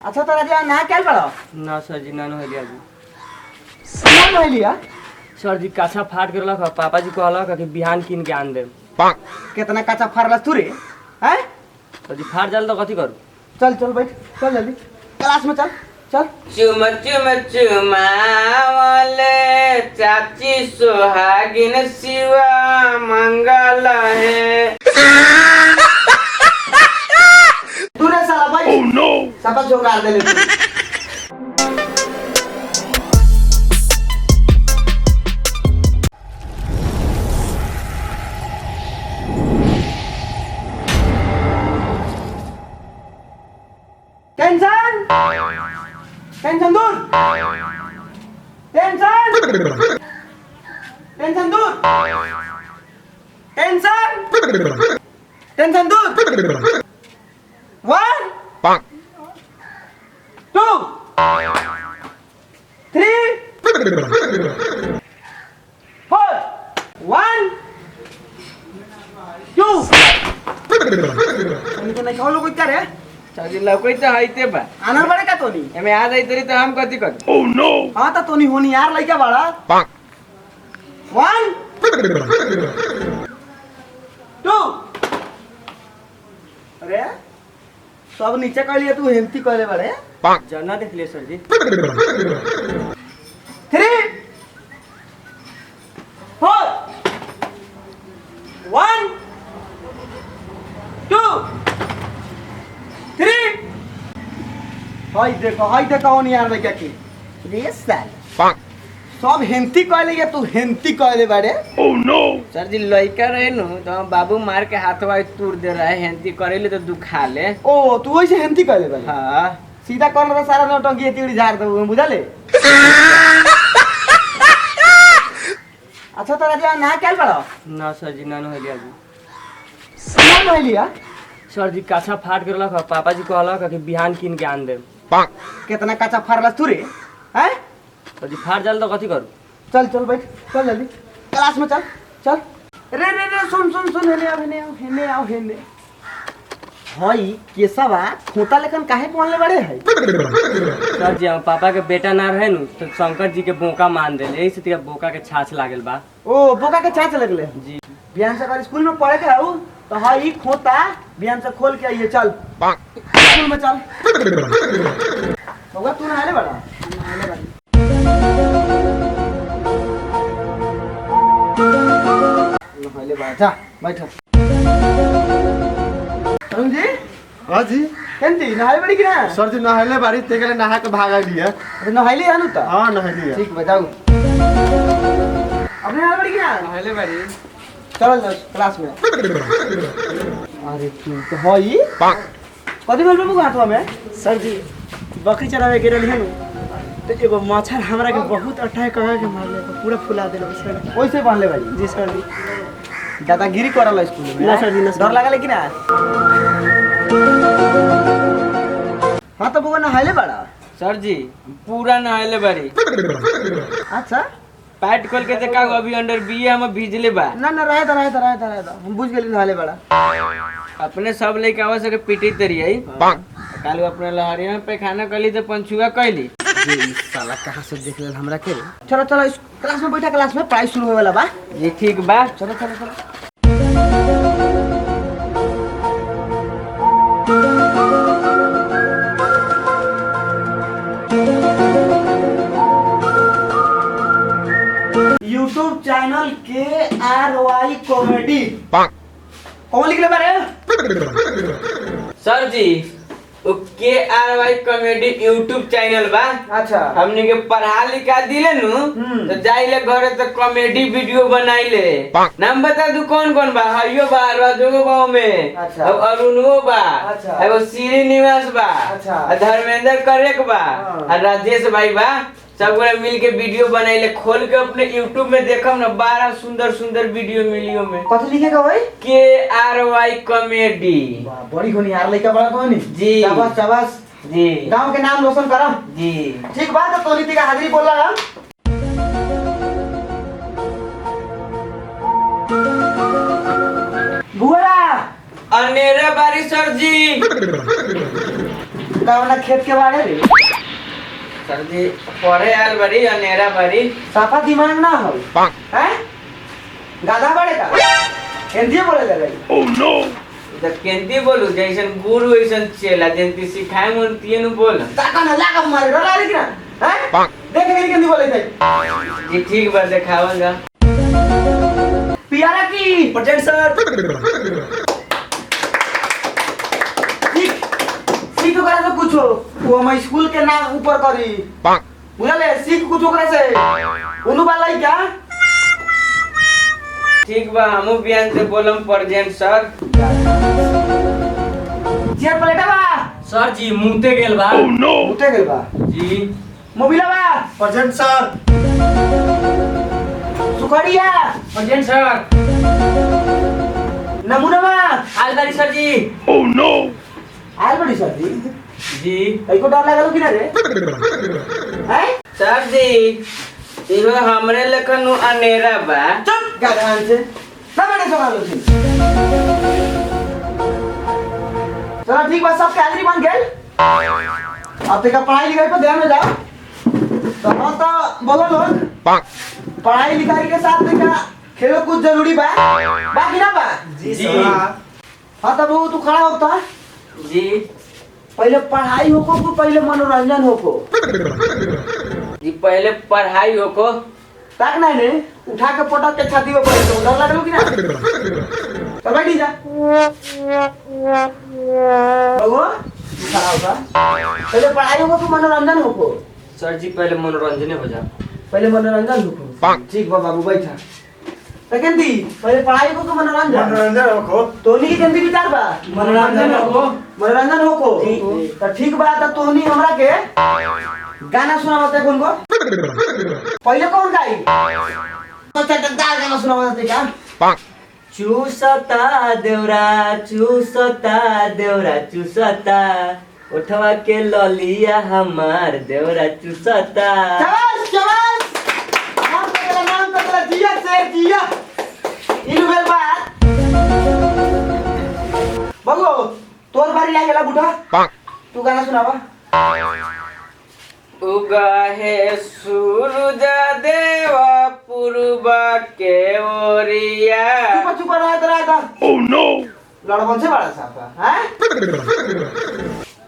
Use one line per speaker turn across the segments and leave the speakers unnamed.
अच्छा तो राजा ना क्या पढ़ो
ना सर जी ना नहलिया जी
ना नहीं लिया
सर जी काछा फाट के रख पापा जी कहलक कि बिहान कीन के आन देम।
कितना कच्चा फाड़ला तू रे हैं
सर जी फाट जाल तो कथी करू।
चल चल बैठ चल जल्दी क्लास में चल चल
चुम चुम चुमावले चाची सुहागिन शिवा मंगल है।
तू रे साला भाई ओह नो सब जोगाड़ दे ले टेंशन टेंशन दूर टेंशन टेंशन दूर टेंशन टेंशन दूर 1 2 3 4 1 2 इनको नहीं खाओ लोग क्या रे
सर जी लौकई तो हईते बा
आना बड़े का तोनी
एमे आ जाई तरी तो हम कथी कर।
ओह नो हां तो तोनी होनी यार लइका बड़ा 1 2 अरे सब नीचे कर लिया तू हेमती करे बड़े
जना देख लिए सर जी
3 4 1 2 3 हाय देखो नहीं यार लइका की रे साल सब हेमती कहले या तू हेमती कहले बारे ओह नो
सर जी लइका रहे नु तो हम बाबू मार के हाथवा तोड़ दे रहा है हेंती करेले तो दुखा ले।
ओ तू वैसे हेमती कहले बारे
हां
सीधा कॉल रे सारा नौटंकी तीड़ी झाड़ दे बुझाले अच्छा तो राजा ना क्या पढ़ो
ना सर जी ना नहलिया जी
ना नहीं लिया
सर जी काछा फाट के रख पापा जी कहलक कि बिहान कीन के आन देम।
कितना कच्चा फाड़ला तू रे हैं
सर जी फाट जाल तो कथी करू।
चल चल बैठ चल जल्दी क्लास में चल चल रे रे रे सुन सुन सुन हेने आओ हई केसवा खोता लेकिन काहे पहनले बड़े है
सर जी हम पापा के बेटा ना रहे नु तो शंकर जी के बोका मान देले यही से तिका बोका के छाछ लागल बा।
ओ बोका के छाछ लगले
जी
बिहान से अगर स्कूल में पढ़े के हऊ तो हई खोता बिहान से खोल के आइए चल स्कूल में चल होगा तू नहाले बड़ा नहाले बड़ा जा बैठ अरुण जी
हाँ जी
केंती नहाले बड़ी कि ना
सर जी नहले बारी ते गेले नहा के भागा लिया।
अरे नहाइले हनु त
हाँ नहलिया
ठीक बताऊ अपने नहाले बड़ी कि ना
नहले बारी
चल क्लास में अरे तू तो हई कथी बोल बाबू हाथवा में
सर जी बकरी चरावे गिरल है तो एगो मच्छर हमरा के बहुत अटैक कर के मारले पूरा फुला देले सर।
ओइसे पहनले बाड़ी
जी सर जी
दादागिरी करल स्कूल में
ना सर जी, ना सर।
डर लागल कि ना हां तो बगन नहाइले बड़ा
सर जी पूरा नहले बारी
अच्छा
पैट खोल के देखा अभी अंडर बी हम भीजले बा।
ना ना रहे तो हम बुझ गेली नहाले बड़ा
अपने सब लेके आवा सके पीटी तरी आई कालू अपने लहरिया में पैखाना कली तो पंचुआ कैली
ये साला कहां से देख लेल हमरा के चलो चलो इस क्लास में बैठा क्लास में पढ़ाई शुरू होवे वाला बा
ये ठीक बा।
चलो चलो चलो YouTube चैनल KRY कॉमेडी कौन लिखले बारे
सर जी वो KRY कॉमेडी यूट्यूब चैनल बा।
अच्छा
हमनी के पढ़ा लिखा दिले नु तो जाइले घरे तो कॉमेडी वीडियो बनाइले। नाम बता दू कौन कौन बा हरियो बा राजोगो बा में
अच्छा।
अब अरुणो बा
अच्छा।
एगो श्रीनिवास बा
अच्छा।
और धर्मेंद्र करेक बा
हाँ।
और राजेश भाई बा सब गोरे मिल के वीडियो बनाइले खोल के अपने YouTube में देखम ना 12 सुंदर सुंदर वीडियो मिलियो में
कथी लिखेगा भाई
KRY कॉमेडी।
बड़ी होनी यार लइका बड़ा तो नहीं
जी।
शाबाश शाबाश
जी
गांव के नाम रोशन करम
जी
ठीक बात है तोनी का हाजिरी बोल रहा बुआ
अनेरा बारी सर जी
गावना खेत के बारे रे
सर जी पढ़े आल बड़ी अनेरा बड़ी
साफा दिमाग ना हो हैं गाधा बड़े का हिंदी बोले लगे
जब केंती बोलू जैसन गुरु वैसन चेला जंती सिखाए मुनती नु बोल
ताका ना लागा मारे डरा रे कि ना हैं देख के हिंदी बोले थे
जी ठीक बा दिखावंगा
पियारा की
प्रेजेंट सर
सीख ओकरा से पूछो वो हम स्कूल के नाम ऊपर करी बुझले सीख कुछ ओकरा से उनु वाला ही क्या
ठीक बा हमू बियान से बोलम प्रेजेंट सर
चेयर प्लेटा बा
सर जी मुंहते गेल बा
उठे गेल बा
जी
मोबिला बा
present sir
Sukhadia
present sir
नमूना बा
आल बारी सर जी
आल बड़ी सर जी
जी
कई को डर लागल कि ना रे हैं
सर जी इहो हमरे लेखन नु अनेरा बा
चुप गाधान से सब मैंने सुना लो थी चलो ठीक बा सब कैलरी बन गए अब तक पढ़ाई लिखाई पर ध्यान में जाओ तो हाँ तो बोलो लोग पढ़ाई लिखाई के साथ देखा खेलो कुछ जरूरी बा बाकी ना बा
जी
जी।
सर
हाँ तब वो तू खड़ा होता
जी
पहले पढ़ाई हो को पहले मनोरंजन हो को
जी पहले पढ़ाई हो को
ताक नहीं ने उठा के पटक के छाती में पड़े तो डर लगलो कि ना तो बैठी जा बगो खड़ा होता पहले पढ़ाई हो को मनोरंजन हो को
सर जी पहले मनोरंजन हो जा
पहले मनोरंजन हो को ठीक बा बाबू बैठा सेकंड दी पहले पढ़ाई हो को मनोरंजन
रखो
तोनी की जिंदगी विचार बा
मनोरंजन हो को।
मनोरंजन हो को तो ठीक बा तो तोनी हमरा के गाना सुनावते कौन को पहले कौन गाई तो चटकदार गाना सुनावते क्या
चूसता देवरा चूसता उठवा के ललिया हमार देवरा चूसता
शाबाश शाबाश नाम तो तेरा जिया से जिया इन बेल बात बगो तोर बारी लागेला बुढ़ा तू गाना सुनावा
उगा है सूरज देवा पूर्व के ओरिया
चुप चुप रहा ओह नो लड़बन से बड़ा साफा हैं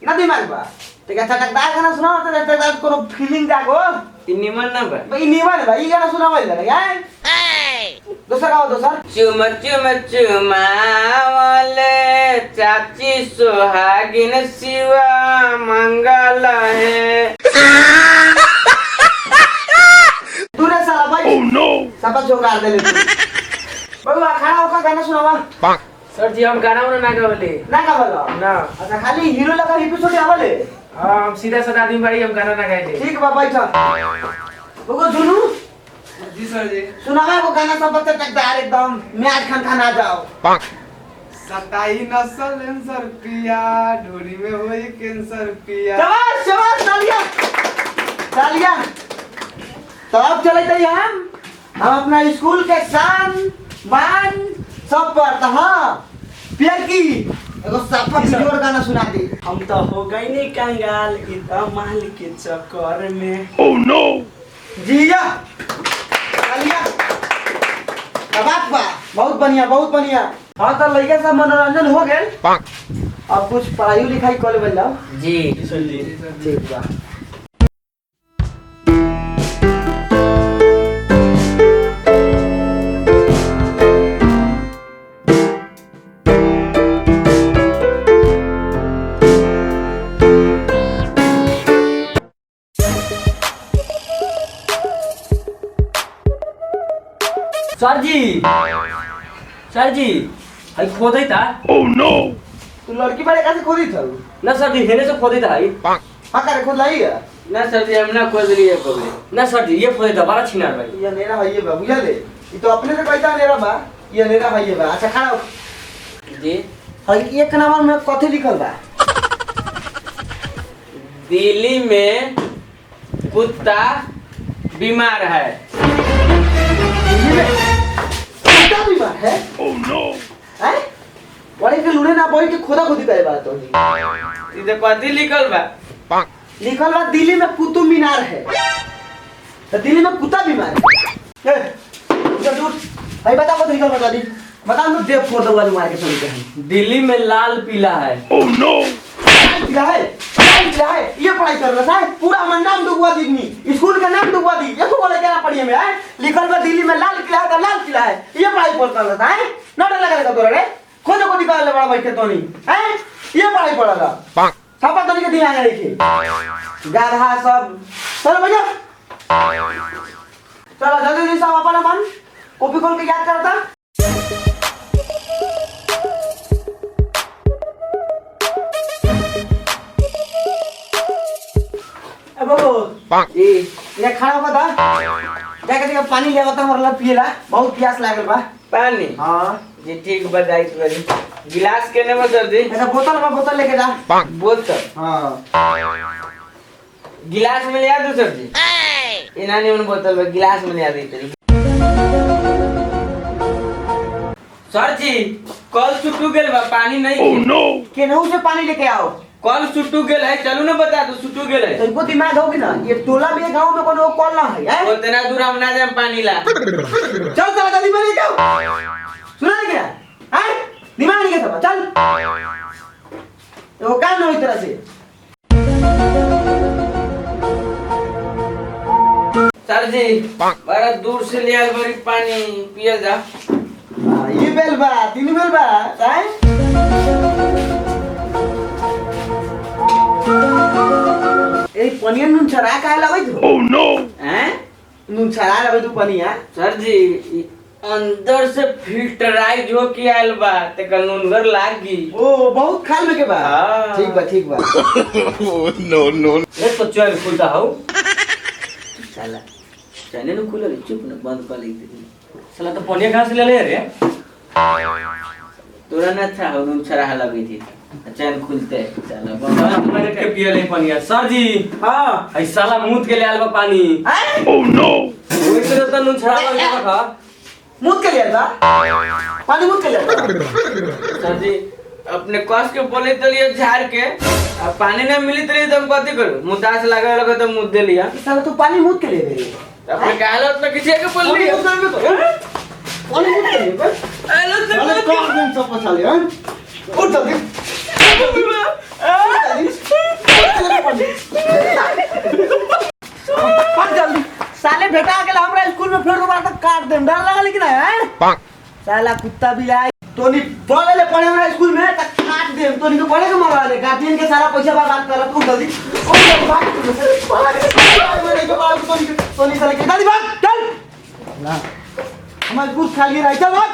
ना दिमाग बा ठीक है चटकदार गाना सुनाओ तो चटकदार कोनो फीलिंग जागो
इ निमन ना बा
भाई नीमन भाई गाना सुनावा लगे हैं दूसरा गाओ दूसरा
चुम चुम चुमावले चाची सुहागिन शिवा मंगल है
तूने साला भाई ओह नो सापा जोगार दे ले बगवा खड़ा होकर गाना सुनावा
सर जी हम गाना ना गावले
ना गावला
ना
अच्छा खाली हीरो लगा एपिसोड आवले
हां हम सीधा साधा आदमी बाड़ी हम गाना ना गाइले
ठीक बा बैठा बगो जुनू
जी सर जी
सुनावा को गाना सब चटकदार एकदम म्याज खान खान आ जाओ
सताई नसल लेंसर पिया ढोरी में होई कैंसर पिया
शाबाश शाबाश तालियां तालियां तो अब चले थे हम अपना स्कूल के शान मान सब पर तो हाँ प्यार की एगो साफा वीडियो गाना सुना दे
हम तो हो गई नहीं कंगाल इतना महल के चक्कर में
जिया तालियां बात बा बहुत बढ़िया हाँ तो लड़के सब मनोरंजन हो गए अब कुछ पढ़ाई लिखाई कर लेवल जाओ
जी
ठीक बा
सर जी हई खोदै था
तू लड़की बड़े कैसे खोदी था
ना सर जी हेने से खोदै था हई
हाँ करे खोद लाई है
ना सर जी हम ना खोज लिए पगले
ना सर जी ये खोदै था बड़ा छिनार भाई
ये नेरा भाई बा बुझा ले ये तो अपने से कहता नेरा बा ये नेरा भाई बा अच्छा खड़ा हो
जी
हई एक नंबर में कथी लिखल बा
दिल्ली में कुत्ता बीमार है
दिल्ली में कुत्ता बीमार है ओह नो हैं बड़े के लूने ना बोल के खोदा खोदी करे बात होगी
ई तो कथी लिखल बा?
लिखल बा दिल्ली में कुतुब मीनार है। तो दिल्ली में कुत्ता बीमार है। ए, चल उठ। भाई बता को लिखल बता दी। बता हम देव फोड़ दूंगा जो मार के चल के।
दिल्ली में लाल पीला है।
लाल किला है। लाल किला है। ये पढ़ाई कर रहा है। पूरा हमारा नाम डुबवा दी। स्कूल का नाम डुबवा दी। ये तो बोले क्या पढ़िए में है? लिखल बा दिल्ली में लाल किला है तो लाल किला है। ये पढ़ाई बोल कर रहा है। नोट लगा तोरा रे। खोजो को निकाल ले बड़ा बैठ के तोनी। हैं? ये पढ़ाई पढ़ागा। सापा तोनी के ध्यान रखिए। गाधा सब। चलो भैया। चलो जल्दी जल्दी सब अपन अपन कॉपी खोल के याद करता। ए बाबू जी ये खाना होगा था जाके देखा पानी ले आवता हमरा पिएला बहुत प्यास लागल बा।
पानी?
हां
जी ठीक बताई तोरी। गिलास केने में सर जी?
ऐसा बोतल लेके जा।
बोतल?
हां
गिलास में ले आ दो सर जी। इनानी उन बोतल में गिलास में ले आ दी तेरी। सर जी कल सुटू गेल बा पानी नहीं।
केनहू से पानी लेके आओ।
कल सुटू गेल है चलू ना बता दो सुटू गेल है।
तुमको दिमाग होगी ना ये टोला भी गांव में कोनो कॉल ना है हैं?
उतना दूर हम ना जाए पानी ला।
चल चल जल्दी में ले जाओ। सुना नहीं क्या? हैं? दिमाग नहीं क्या चल। तो काम ना इस तरह से।
सर जी बड़ा दूर से ले आए बड़ी पानी पियल जा।
ये बेल बा 3 बेल बा हैं? ए पनिया नुन छरा काहे लबै तू? Oh no. हैं? नुन छरा लबै तू पनिया?
सर जी अंदर से फिल्टराइज हो के आयल बा ते नुनगर लागी।
ओ बहुत खाल में के बा।
हाँ।
ठीक बा।
नो
ए तो चल खुलता हो। साला चले न खुलल चुप न बंद कर ली।
साला तो पनिया कहाँ से ले ले रे?
तोरा ना था हो नुन छरा लगी थी। चैन खुलते चलो
साला तुम्हारे के पिए ले पनिया। सर जी
हां
ऐ साला मूत के ले आल बा पानी।
हैं?
Oh no. ओए तेरे तो नुन छड़ा लगा रखा।
मुद के लिया था? पानी मुद के लिया था?
सर जी अपने कस के बोले तो लिए झाड़ के अब पानी ना मिली तो हम कथी करू? मुद्दा से लगे लगे तो मुद्दे लिया।
साला तू पानी मुद के ले गई।
अपने कहलो तो किसी के बोल
पानी
लिया।
मुद के तो पानी मुद के ले गई।
हेलो
साले कौन दिन सब पछाले हैं? उठ जल्दी। पानी जल्दी। साले बेटा के हमरा स्कूल में फिर दोबारा तक काट देम डर लगा लेकिन है साला कुत्ता भी आए तोनी बोले ले पढ़े हमरा स्कूल में तक काट देम तोनी को पढ़े के मरवा ले गार्जियन के सारा पैसा बर्बाद कर तू जल्दी तोनी साले के दादी भाग चल ना हमारे स्कूल खाली रह चल भाग